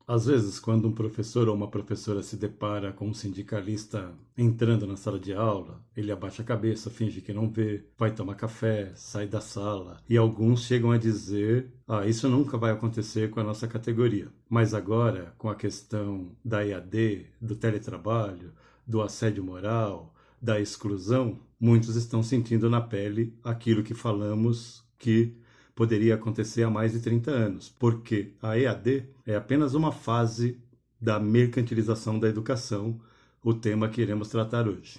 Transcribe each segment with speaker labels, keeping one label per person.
Speaker 1: Às vezes, quando um professor ou uma professora se depara com um sindicalista entrando na sala de aula, ele abaixa a cabeça, finge que não vê, vai tomar café, sai da sala. E alguns chegam a dizer: isso nunca vai acontecer com a nossa categoria. Mas agora, com a questão da EAD, do teletrabalho, do assédio moral, da exclusão, muitos estão sentindo na pele aquilo que falamos que poderia acontecer há mais de 30 anos, porque a EAD é apenas uma fase da mercantilização da educação, o tema que iremos tratar hoje.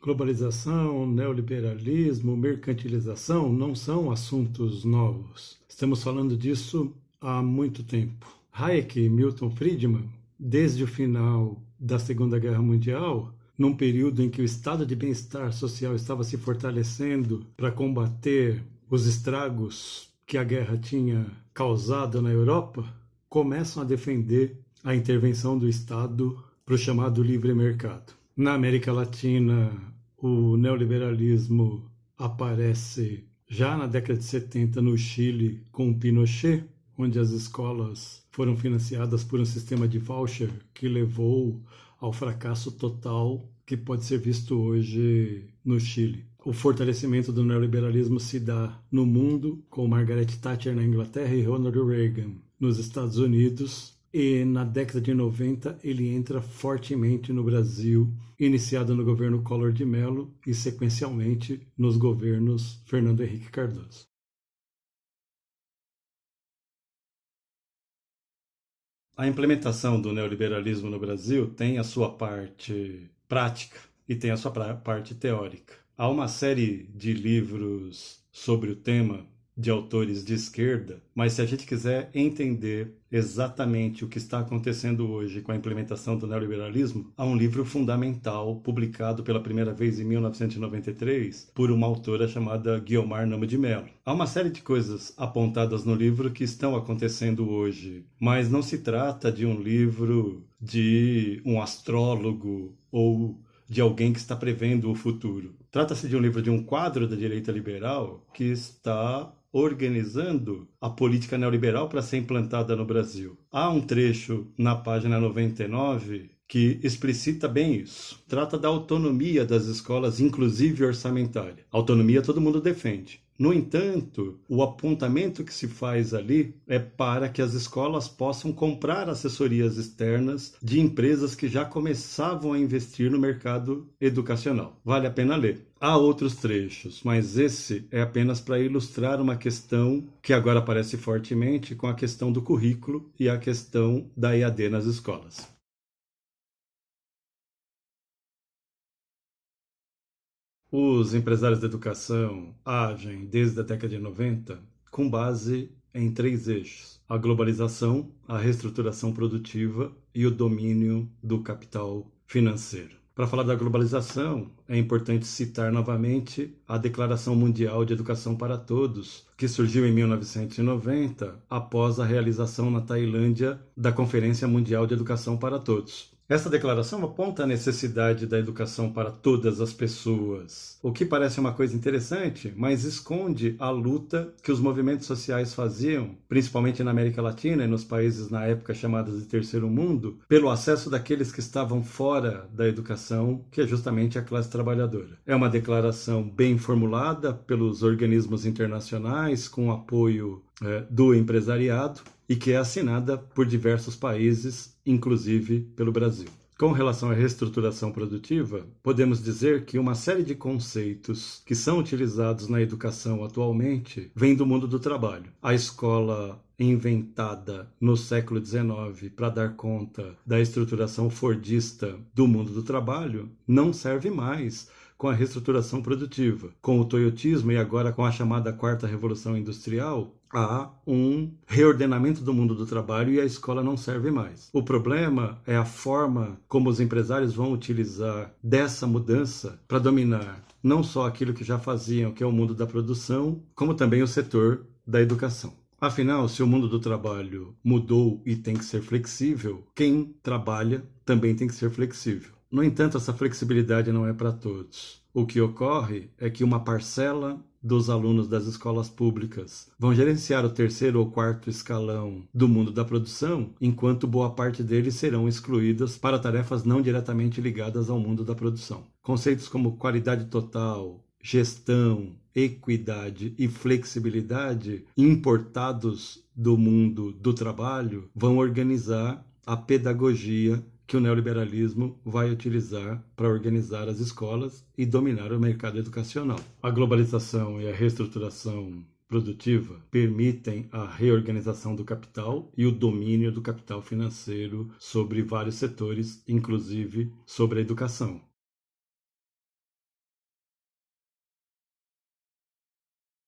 Speaker 1: Globalização, neoliberalismo, mercantilização não são assuntos novos. Estamos falando disso há muito tempo. Hayek e Milton Friedman, desde o final da Segunda Guerra Mundial, num período em que o estado de bem-estar social estava se fortalecendo para combater os estragos que a guerra tinha causado na Europa, começam a defender a intervenção do Estado para o chamado livre mercado. Na América Latina, o neoliberalismo aparece já na década de 70 no Chile com Pinochet, onde as escolas foram financiadas por um sistema de voucher que levou ao fracasso total que pode ser visto hoje no Chile. O fortalecimento do neoliberalismo se dá no mundo, com Margaret Thatcher na Inglaterra e Ronald Reagan nos Estados Unidos, e na década de 90 ele entra fortemente no Brasil, iniciado no governo Collor de Mello e sequencialmente nos governos Fernando Henrique Cardoso. A implementação do neoliberalismo no Brasil tem a sua parte prática e tem a sua parte teórica. Há uma série de livros sobre o tema de autores de esquerda, mas se a gente quiser entender exatamente o que está acontecendo hoje com a implementação do neoliberalismo, há um livro fundamental publicado pela primeira vez em 1993 por uma autora chamada Guiomar Namo de Mello. Há uma série de coisas apontadas no livro que estão acontecendo hoje, mas não se trata de um livro de um astrólogo ou de alguém que está prevendo o futuro. Trata-se de um livro de um quadro da direita liberal que está organizando a política neoliberal para ser implantada no Brasil. Há um trecho na página 99 que explicita bem isso. Trata da autonomia das escolas, inclusive orçamentária. Autonomia todo mundo defende. No entanto, o apontamento que se faz ali é para que as escolas possam comprar assessorias externas de empresas que já começavam a investir no mercado educacional. Vale a pena ler. Há outros trechos, mas esse é apenas para ilustrar uma questão que agora aparece fortemente com a questão do currículo e a questão da EAD nas escolas. Os empresários da educação agem desde a década de 90 com base em 3 eixos: a globalização, a reestruturação produtiva e o domínio do capital financeiro. Para falar da globalização, é importante citar novamente a Declaração Mundial de Educação para Todos, que surgiu em 1990 após a realização na Tailândia da Conferência Mundial de Educação para Todos. Essa declaração aponta a necessidade da educação para todas as pessoas, o que parece uma coisa interessante, mas esconde a luta que os movimentos sociais faziam, principalmente na América Latina e nos países na época chamados de Terceiro Mundo, pelo acesso daqueles que estavam fora da educação, que é justamente a classe trabalhadora. É uma declaração bem formulada pelos organismos internacionais, com apoio do empresariado, e que é assinada por diversos países, inclusive pelo Brasil. Com relação à reestruturação produtiva, podemos dizer que uma série de conceitos que são utilizados na educação atualmente vem do mundo do trabalho. A escola inventada no século XIX para dar conta da estruturação fordista do mundo do trabalho não serve mais com a reestruturação produtiva. Com o toyotismo e agora com a chamada quarta revolução industrial, há um reordenamento do mundo do trabalho e a escola não serve mais. O problema é a forma como os empresários vão utilizar dessa mudança para dominar não só aquilo que já faziam, que é o mundo da produção, como também o setor da educação. Afinal, se o mundo do trabalho mudou e tem que ser flexível, quem trabalha também tem que ser flexível. No entanto, essa flexibilidade não é para todos. O que ocorre é que uma parcela dos alunos das escolas públicas vão gerenciar o terceiro ou quarto escalão do mundo da produção, enquanto boa parte deles serão excluídos para tarefas não diretamente ligadas ao mundo da produção. Conceitos como qualidade total, gestão, equidade e flexibilidade importados do mundo do trabalho vão organizar a pedagogia que o neoliberalismo vai utilizar para organizar as escolas e dominar o mercado educacional. A globalização e a reestruturação produtiva permitem a reorganização do capital e o domínio do capital financeiro sobre vários setores, inclusive sobre a educação.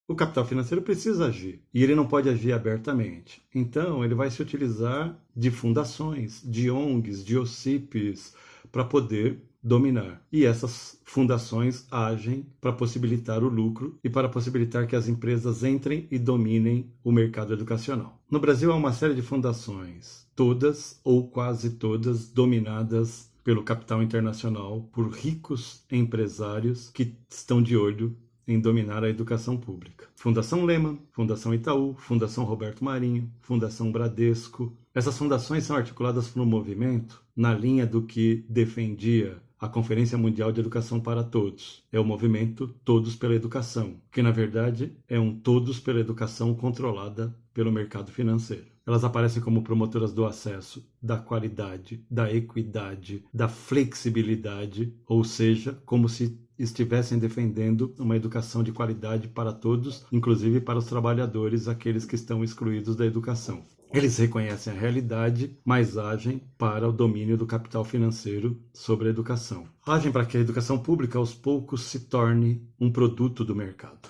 Speaker 1: O capital financeiro precisa agir e ele não pode agir abertamente. Então, ele vai se utilizar de fundações, de ONGs, de OCIPs, para poder dominar. E essas fundações agem para possibilitar o lucro e para possibilitar que as empresas entrem e dominem o mercado educacional. No Brasil, há uma série de fundações, todas ou quase todas dominadas pelo capital internacional, por ricos empresários que estão de olho em dominar a educação pública. Fundação Lehman, Fundação Itaú, Fundação Roberto Marinho, Fundação Bradesco. Essas fundações são articuladas por um movimento na linha do que defendia a Conferência Mundial de Educação para Todos. É o movimento Todos pela Educação, que na verdade é um todos pela educação controlada pelo mercado financeiro. Elas aparecem como promotoras do acesso, da qualidade, da equidade, da flexibilidade, ou seja, como se estivessem defendendo uma educação de qualidade para todos, inclusive para os trabalhadores, aqueles que estão excluídos da educação. Eles reconhecem a realidade, mas agem para o domínio do capital financeiro sobre a educação. Agem para que a educação pública, aos poucos, se torne um produto do mercado.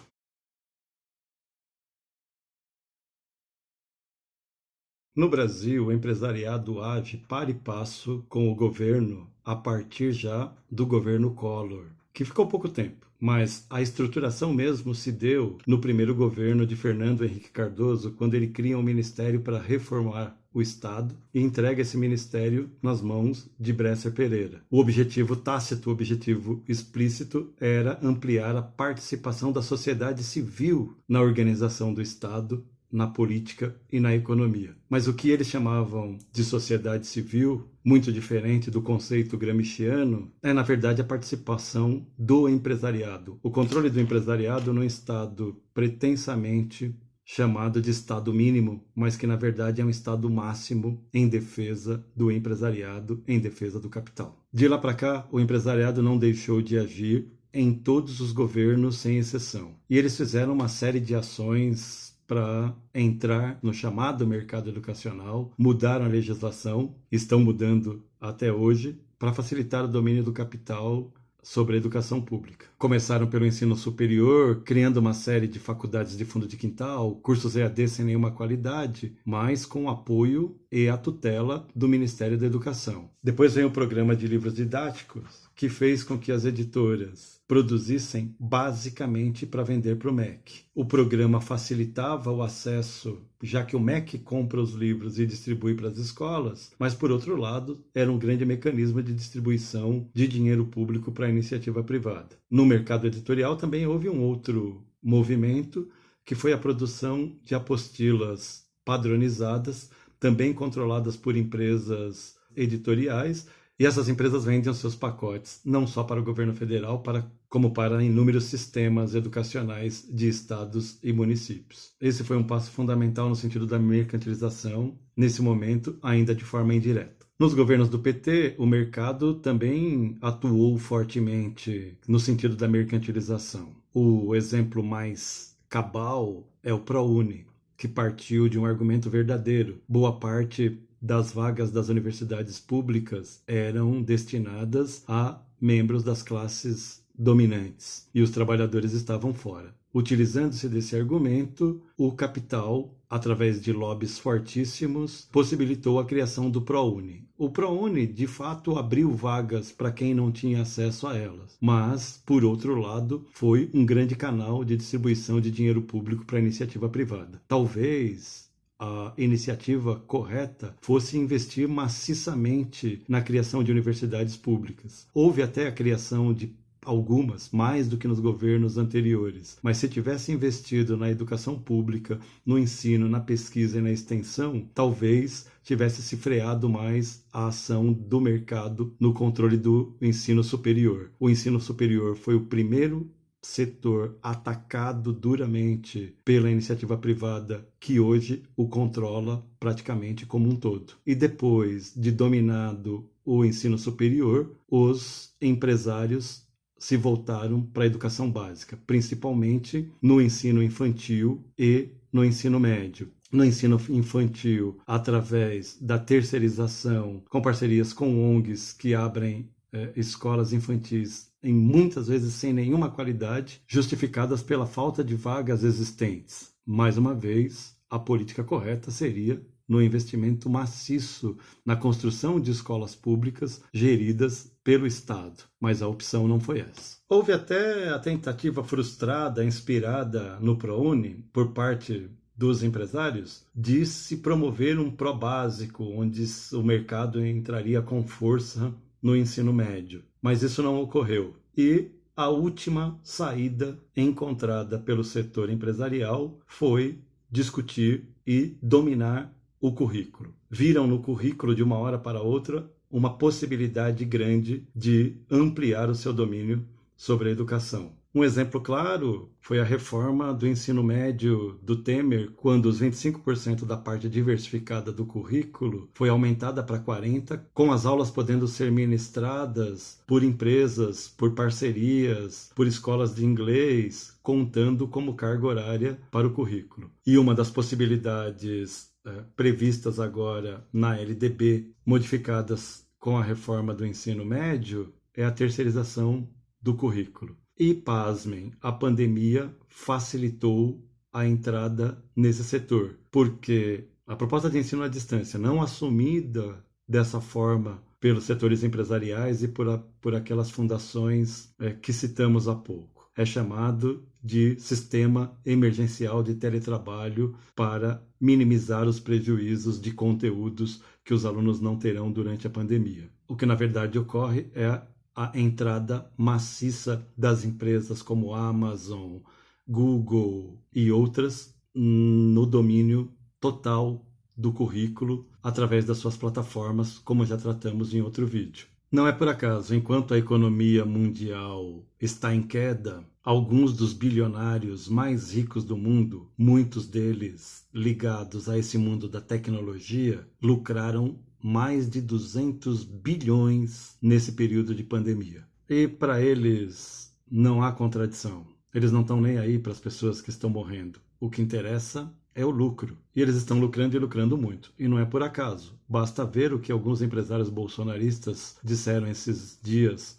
Speaker 1: No Brasil, o empresariado age par e passo com o governo a partir já do governo Collor, que ficou pouco tempo, mas a estruturação mesmo se deu no primeiro governo de Fernando Henrique Cardoso, quando ele cria um ministério para reformar o Estado e entrega esse ministério nas mãos de Bresser Pereira. O objetivo tácito, o objetivo explícito era ampliar a participação da sociedade civil na organização do Estado, na política e na economia. Mas o que eles chamavam de sociedade civil, muito diferente do conceito gramsciano, é na verdade a participação do empresariado. O controle do empresariado num Estado pretensamente chamado de Estado mínimo, mas que na verdade é um Estado máximo em defesa do empresariado, em defesa do capital. De lá para cá, o empresariado não deixou de agir em todos os governos, sem exceção. E eles fizeram uma série de ações para entrar no chamado mercado educacional, mudaram a legislação, estão mudando até hoje, para facilitar o domínio do capital sobre a educação pública. Começaram pelo ensino superior, criando uma série de faculdades de fundo de quintal, cursos EAD sem nenhuma qualidade, mas com o apoio e a tutela do Ministério da Educação. Depois vem o programa de livros didáticos, que fez com que as editoras produzissem basicamente para vender para o MEC. O programa facilitava o acesso, já que o MEC compra os livros e distribui para as escolas, mas, por outro lado, era um grande mecanismo de distribuição de dinheiro público para a iniciativa privada. No mercado editorial também houve um outro movimento, que foi a produção de apostilas padronizadas, também controladas por empresas editoriais, e essas empresas vendem os seus pacotes não só para o governo federal, como para inúmeros sistemas educacionais de estados e municípios. Esse foi um passo fundamental no sentido da mercantilização, nesse momento ainda de forma indireta. Nos governos do PT, o mercado também atuou fortemente no sentido da mercantilização. O exemplo mais cabal é o ProUni, que partiu de um argumento verdadeiro. Boa parte das vagas das universidades públicas eram destinadas a membros das classes dominantes e os trabalhadores estavam fora. Utilizando-se desse argumento, o capital, através de lobbies fortíssimos, possibilitou a criação do ProUni. O ProUni, de fato, abriu vagas para quem não tinha acesso a elas, mas, por outro lado, foi um grande canal de distribuição de dinheiro público para a iniciativa privada. Talvez a iniciativa correta fosse investir maciçamente na criação de universidades públicas. Houve até a criação de algumas, mais do que nos governos anteriores. Mas se tivesse investido na educação pública, no ensino, na pesquisa e na extensão, talvez tivesse se freado mais a ação do mercado no controle do ensino superior. O ensino superior foi o primeiro setor atacado duramente pela iniciativa privada que hoje o controla praticamente como um todo. E depois de dominado o ensino superior, os empresários se voltaram para a educação básica, principalmente no ensino infantil e no ensino médio. No ensino infantil, através da terceirização, com parcerias com ONGs que abrem escolas infantis muitas vezes sem nenhuma qualidade, justificadas pela falta de vagas existentes. Mais uma vez, a política correta seria no investimento maciço na construção de escolas públicas geridas pelo Estado, mas a opção não foi essa. Houve até a tentativa frustrada, inspirada no ProUni, por parte dos empresários, de se promover um pró-básico, onde o mercado entraria com força no ensino médio. Mas isso não ocorreu. E a última saída encontrada pelo setor empresarial foi discutir e dominar o currículo. Viram no currículo, de uma hora para outra, uma possibilidade grande de ampliar o seu domínio sobre a educação. Um exemplo claro foi a reforma do ensino médio do Temer, quando os 25% da parte diversificada do currículo foi aumentada para 40%, com as aulas podendo ser ministradas por empresas, por parcerias, por escolas de inglês, contando como carga horária para o currículo. E uma das possibilidades previstas agora na LDB, modificadas com a reforma do ensino médio, é a terceirização do currículo. E, pasmem, a pandemia facilitou a entrada nesse setor, porque a proposta de ensino à distância, não assumida dessa forma pelos setores empresariais e por aquelas fundações que citamos há pouco, é chamado de Sistema Emergencial de Teletrabalho para minimizar os prejuízos de conteúdos que os alunos não terão durante a pandemia. O que, na verdade, ocorre é a entrada maciça das empresas como Amazon, Google e outras no domínio total do currículo através das suas plataformas, como já tratamos em outro vídeo. Não é por acaso, enquanto a economia mundial está em queda, alguns dos bilionários mais ricos do mundo, muitos deles ligados a esse mundo da tecnologia, lucraram mais de 200 bilhões nesse período de pandemia. E para eles não há contradição. Eles não estão nem aí para as pessoas que estão morrendo. O que interessa é o lucro. E eles estão lucrando e lucrando muito. E não é por acaso. Basta ver o que alguns empresários bolsonaristas disseram esses dias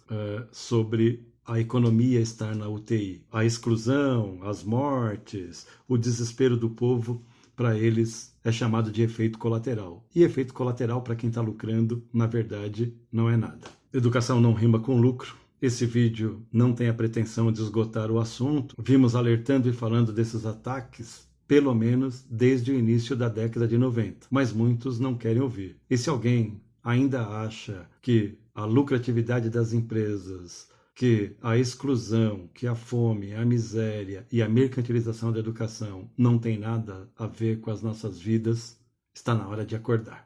Speaker 1: sobre a economia estar na UTI. A exclusão, as mortes, o desespero do povo, para eles é chamado de efeito colateral. E efeito colateral, para quem está lucrando, na verdade, não é nada. Educação não rima com lucro. Esse vídeo não tem a pretensão de esgotar o assunto. Vimos alertando e falando desses ataques, pelo menos desde o início da década de 90. Mas muitos não querem ouvir. E se alguém ainda acha que a lucratividade das empresas, que a exclusão, que a fome, a miséria e a mercantilização da educação não tem nada a ver com as nossas vidas, está na hora de acordar.